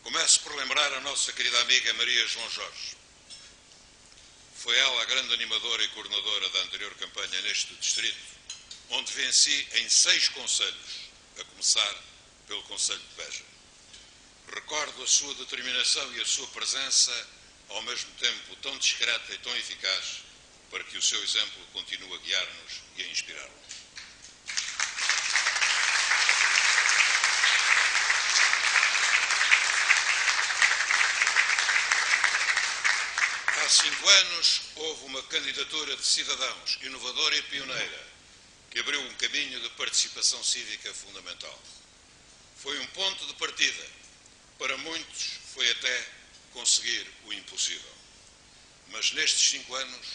Começo por lembrar a nossa querida amiga Maria João Jorge. Foi ela a grande animadora e coordenadora da anterior campanha neste distrito, onde venci em 6 concelhos, a começar pelo Concelho de Beja. Recordo a sua determinação e a sua presença, ao mesmo tempo tão discreta e tão eficaz, para que o seu exemplo continue a guiar-nos e a inspirar-nos. Há 5 anos houve uma candidatura de cidadãos inovadora e pioneira que abriu um caminho de participação cívica fundamental. Foi um ponto de partida. Para muitos foi até conseguir o impossível. Mas nestes 5 anos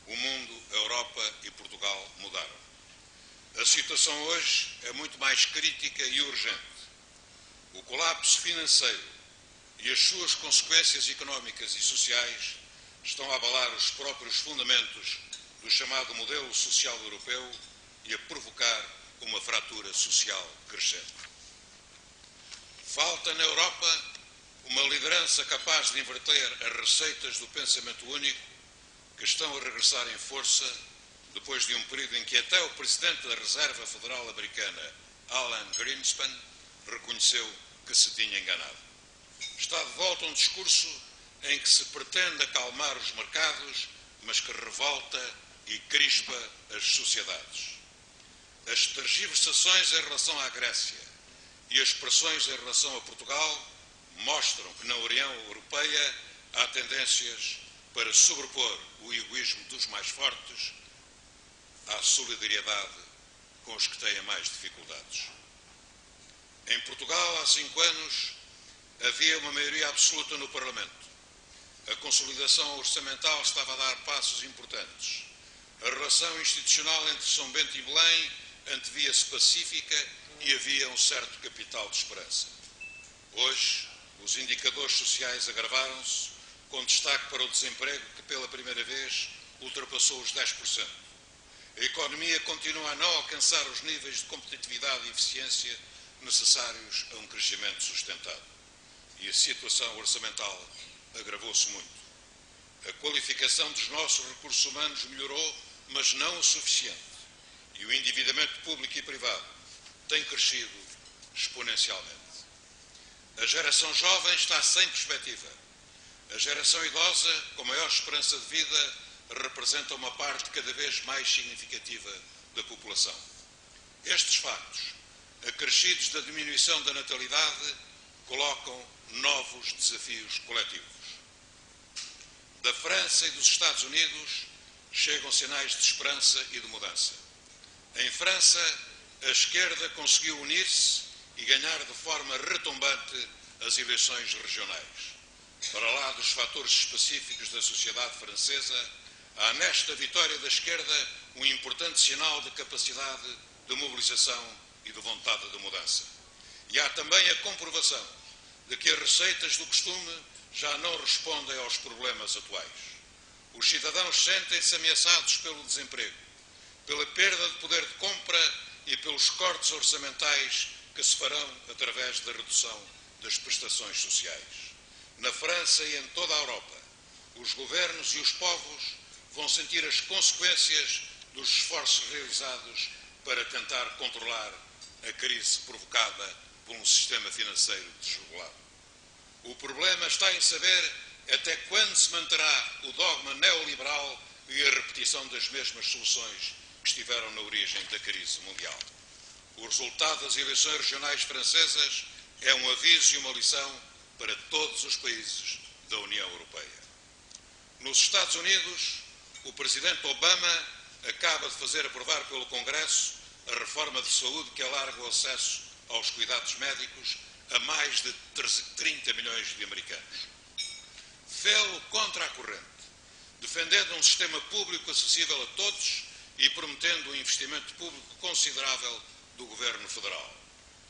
o mundo, a Europa e Portugal mudaram. A situação hoje é muito mais crítica e urgente. O colapso financeiro e as suas consequências económicas e sociais estão a abalar os próprios fundamentos do chamado modelo social europeu e a provocar uma fratura social crescente. Falta na Europa uma liderança capaz de inverter as receitas do pensamento único que estão a regressar em força depois de um período em que até o Presidente da Reserva Federal Americana, Alan Greenspan, reconheceu que se tinha enganado. Está de volta um discurso em que se pretende acalmar os mercados, mas que revolta e crispa as sociedades. As tergiversações em relação à Grécia e as pressões em relação a Portugal mostram que na União Europeia há tendências para sobrepor o egoísmo dos mais fortes à solidariedade com os que têm mais dificuldades. Em Portugal, há 5 anos, havia uma maioria absoluta no Parlamento. A consolidação orçamental estava a dar passos importantes. A relação institucional entre São Bento e Belém antevia-se pacífica e havia um certo capital de esperança. Hoje, os indicadores sociais agravaram-se, com destaque para o desemprego que pela primeira vez ultrapassou os 10%. A economia continua a não alcançar os níveis de competitividade e eficiência necessários a um crescimento sustentado. E a situação orçamental agravou-se muito. A qualificação dos nossos recursos humanos melhorou, mas não o suficiente. E o endividamento público e privado tem crescido exponencialmente. A geração jovem está sem perspectiva. A geração idosa, com maior esperança de vida, representa uma parte cada vez mais significativa da população. Estes factos, acrescidos da diminuição da natalidade, colocam novos desafios coletivos. Da França e dos Estados Unidos chegam sinais de esperança e de mudança. Em França, a esquerda conseguiu unir-se e ganhar de forma retumbante as eleições regionais. Para lá dos fatores específicos da sociedade francesa, há nesta vitória da esquerda um importante sinal de capacidade de mobilização e de vontade de mudança. E há também a comprovação de que as receitas do costume já não respondem aos problemas atuais. Os cidadãos sentem-se ameaçados pelo desemprego, pela perda de poder de compra e pelos cortes orçamentais que se farão através da redução das prestações sociais. Na França e em toda a Europa, os governos e os povos vão sentir as consequências dos esforços realizados para tentar controlar a crise provocada por um sistema financeiro desregulado. O problema está em saber até quando se manterá o dogma neoliberal e a repetição das mesmas soluções que estiveram na origem da crise mundial. O resultado das eleições regionais francesas é um aviso e uma lição para todos os países da União Europeia. Nos Estados Unidos, o presidente Obama acaba de fazer aprovar pelo Congresso a reforma de saúde que alarga o acesso aos cuidados médicos a mais de 30 milhões de americanos. Fê-lo contra a corrente, defendendo um sistema público acessível a todos e prometendo um investimento público considerável do Governo Federal.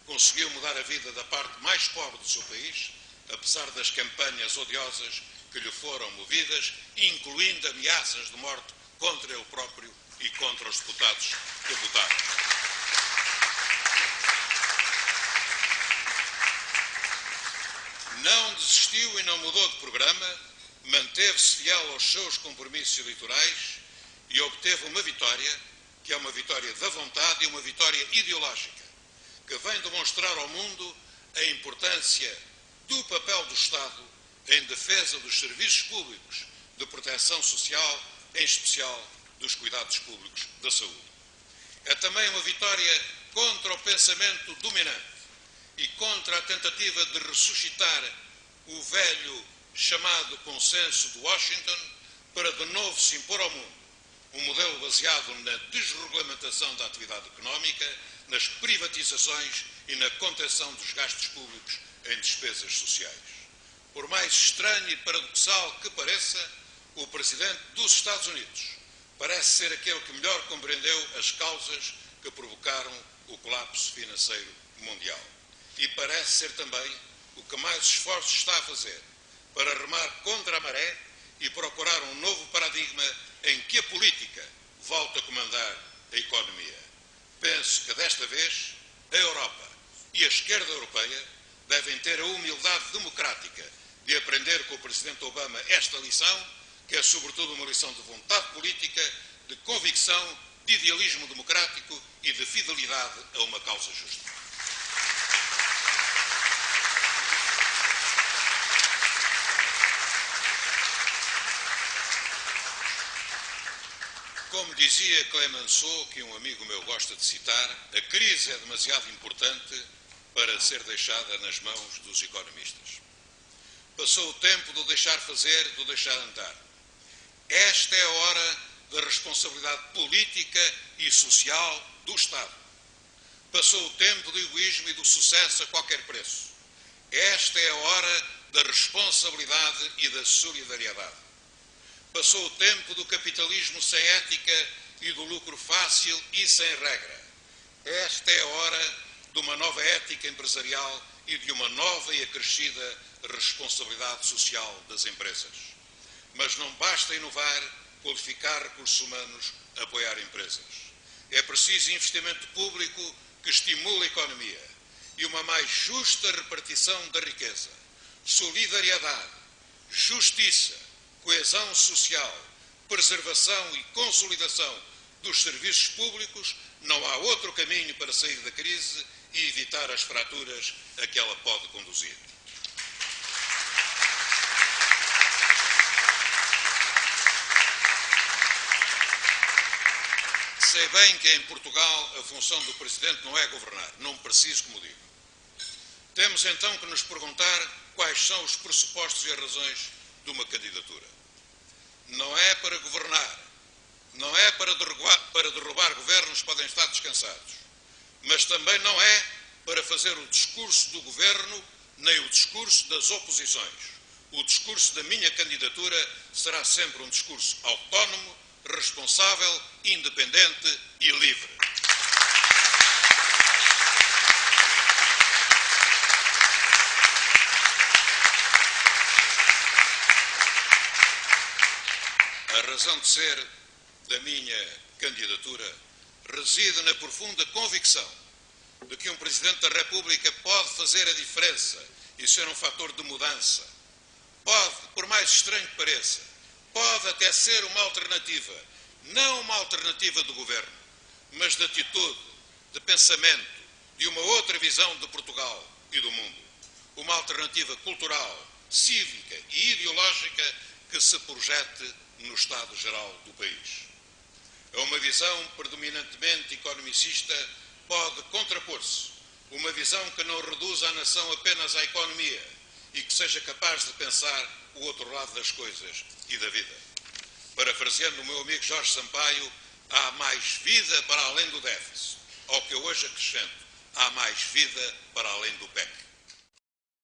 Conseguiu mudar a vida da parte mais pobre do seu país, apesar das campanhas odiosas que lhe foram movidas, incluindo ameaças de morte contra ele próprio e contra os deputados que votaram. Não desistiu e não mudou de programa, manteve-se fiel aos seus compromissos eleitorais e obteve uma vitória, que é uma vitória da vontade e uma vitória ideológica, que vem demonstrar ao mundo a importância do papel do Estado em defesa dos serviços públicos de proteção social, em especial dos cuidados públicos da saúde. É também uma vitória contra o pensamento dominante e contra a tentativa de ressuscitar o velho chamado consenso de Washington para de novo se impor ao mundo um modelo baseado na desregulamentação da atividade económica, nas privatizações e na contenção dos gastos públicos em despesas sociais. Por mais estranho e paradoxal que pareça, o Presidente dos Estados Unidos parece ser aquele que melhor compreendeu as causas que provocaram o colapso financeiro mundial. E parece ser também o que mais esforços está a fazer para remar contra a maré e procurar um novo paradigma em que a política volta a comandar a economia. Penso que desta vez a Europa e a esquerda europeia devem ter a humildade democrática de aprender com o Presidente Obama esta lição, que é sobretudo uma lição de vontade política, de convicção, de idealismo democrático e de fidelidade a uma causa justa. Como dizia Clemenceau, que um amigo meu gosta de citar, a crise é demasiado importante para ser deixada nas mãos dos economistas. Passou o tempo do deixar fazer, do deixar andar. Esta é a hora da responsabilidade política e social do Estado. Passou o tempo do egoísmo e do sucesso a qualquer preço. Esta é a hora da responsabilidade e da solidariedade. Passou o tempo do capitalismo sem ética e do lucro fácil e sem regra. Esta é a hora de uma nova ética empresarial e de uma nova e acrescida responsabilidade social das empresas. Mas não basta inovar, qualificar recursos humanos, apoiar empresas. É preciso investimento público que estimule a economia e uma mais justa repartição da riqueza, solidariedade, justiça, coesão social, preservação e consolidação dos serviços públicos. Não há outro caminho para sair da crise e evitar as fraturas a que ela pode conduzir. Sei bem que em Portugal a função do Presidente não é governar, não preciso que me diga. Temos então que nos perguntar quais são os pressupostos e as razões de uma candidatura. Não é para governar, não é para derrubar governos que podem estar descansados, mas também não é para fazer o discurso do governo nem o discurso das oposições. O discurso da minha candidatura será sempre um discurso autónomo, responsável, independente e livre. A razão de ser da minha candidatura reside na profunda convicção de que um Presidente da República pode fazer a diferença e ser um fator de mudança. Pode, por mais estranho que pareça, pode até ser uma alternativa, não uma alternativa do governo, mas de atitude, de pensamento, de uma outra visão de Portugal e do mundo. Uma alternativa cultural, cívica e ideológica que se projete no estado geral do país. A uma visão predominantemente economicista pode contrapor-se uma visão que não reduza a nação apenas à economia e que seja capaz de pensar o outro lado das coisas e da vida. Parafraseando o meu amigo Jorge Sampaio, há mais vida para além do déficit. Ao que eu hoje acrescento, há mais vida para além do PEC.